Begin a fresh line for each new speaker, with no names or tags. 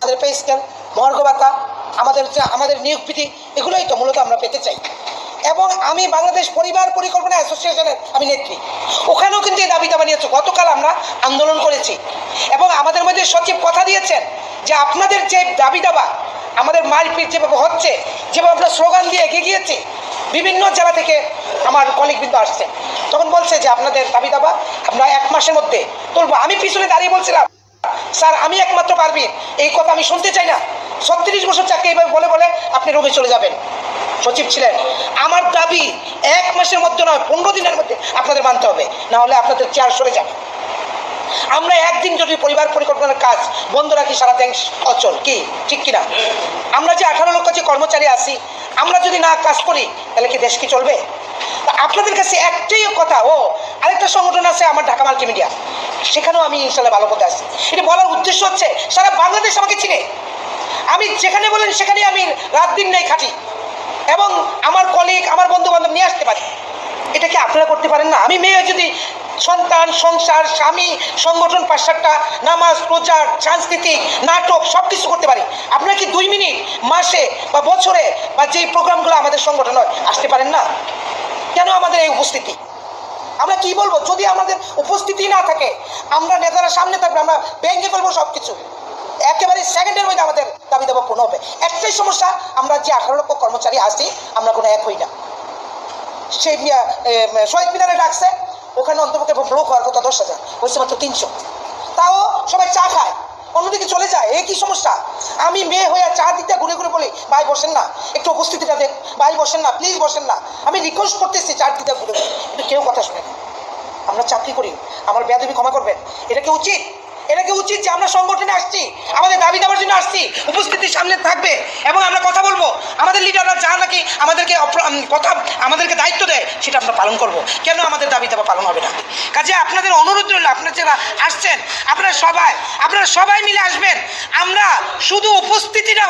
আমাদের pay scale, মহার্ঘ ভাতা, আমাদের নিয়োগ বিধি, এগুলোই তো মূলত আমরা পেতে চাই। এবং আমি বাংলাদেশ পরিবার পরিকল্পনা অ্যাসোসিয়েশনের আমি নেত্রী, ওখানেও কিন্তু এই দাবি দাবা নিয়েছে। গতকাল আমরা আন্দোলন করেছি এবং আমাদের মধ্যে সচিব কথা দিয়েছেন যে আপনাদের যে দাবি দাবা, আমাদের মারপিট যেভাবে হচ্ছে, যেভাবে আমরা স্লোগান দিয়ে এগিয়ে গিয়েছি, বিভিন্ন জেলা থেকে আমার কলিগবৃন্দ আসছে, তখন বলছে যে আপনাদের দাবি দাবা আমরা 1 মাসের মধ্যে তুলবো। আমি পিছনে দাঁড়িয়ে বলছিলাম, স্যার আমি একমাত্র পারবি, এই কথা আমি শুনতে চাই না। 36 বছর চাকরি এইভাবে বলে বলে আপনি রুমে চলে যাবেন। সচিব ছিলেন, আমার দাবি 1 মাসের মধ্যে নয়, 15 দিনের মধ্যে আপনাদের মানতে হবে, না হলে আপনাদের চেয়ার সরে যাবে। আমরা একদিন যদি পরিবার পরিকল্পনার কাজ বন্ধ রাখি, সারা দেশ অচল, কি ঠিক কিনা? আমরা যে 18 লক্ষ যে কর্মচারী আছি, আমরা যদি না কাজ করি তাহলে কি দেশ কি চলবে? আপনাদের কাছে একটাই কথা, আরেকটা সংগঠন আছে আমার ঢাকা মাল্টিমিডিয়া, সেখানেও আমি ইনশাল্লাহ ভালো পথে আছি। এটা বলার উদ্দেশ্য হচ্ছে সারা বাংলাদেশ আমাকে চিনে, আমি যেখানে বলেন সেখানে আমি রাত দিন নেই খাটি এবং আমার কলিগ আমার বন্ধু বান্ধব নিয়ে আসতে পারি। এটা কি আপনারা করতে পারেন না? আমি মেয়ে যদি সন্তান, সংসার, স্বামী, সংগঠন, 5-7টা, নামাজ, রোজা, সাংস্কৃতিক, নাটক সব কিছু করতে পারি, আপনারা কি 2 মিনিট মাসে বা বছরে বা যেই প্রোগ্রামগুলো আমাদের সংগঠন হয় আসতে পারেন না? কেন আমাদের এই উপস্থিতি? আমরা কি বলবো যদি আমাদের উপস্থিতি না থাকে? আমরা নেতারা সামনে থাকবে, আমরা ভেঙে ফেলবো সব কিছু, একেবারে সেকেন্ডের মধ্যে আমাদের দাবি দাবা পূর্ণ হবে। একটাই সমস্যা, আমরা যে 18 লক্ষ কর্মচারী আছি আমরা কোনো এক হই না। সেই শহীদ মিনারে ডাকছে, ওখানে অন্তপক্ষে ব্লক হওয়ার কথা 10,000, হয়েছে মাত্র 300, তাও সবাই চা খায়, অন্যদিকে চলে যায়। এই কি সমস্যা? আমি মেয়ে হয়ে চা দিতে ঘুরে ঘুরে বলি ভাই বসেন না, একটু উপস্থিতিটা দেন, ভাই বসেন না, প্লিজ বসেন না, আমি রিকোয়েস্ট করতেছি চা দিতে ঘুরে ঘুরে, কিন্তু কেউ কথা শুনে না। আমরা চাকরি করি, আমার বেয়াদবি ক্ষমা করবেন, এটা কি উচিত? এটা কি উচিত যে আমরা সংগঠনে আসছি, আমাদের দাবি দাবার জন্য আসছি, উপস্থিতির সামনে থাকবে এবং আমরা কথা বলবো, আমাদের লিডাররা যা নাকি আমাদেরকে কথা আমাদেরকে দায়িত্ব দেয় সেটা আমরা পালন করব। কেন আমাদের দাবি দাবা পালন হবে না? কাজে আপনাদের অনুরোধ রইল, আপনারা যারা আসছেন আপনারা সবাই মিলে আসবেন। আমরা শুধু উপস্থিতিটা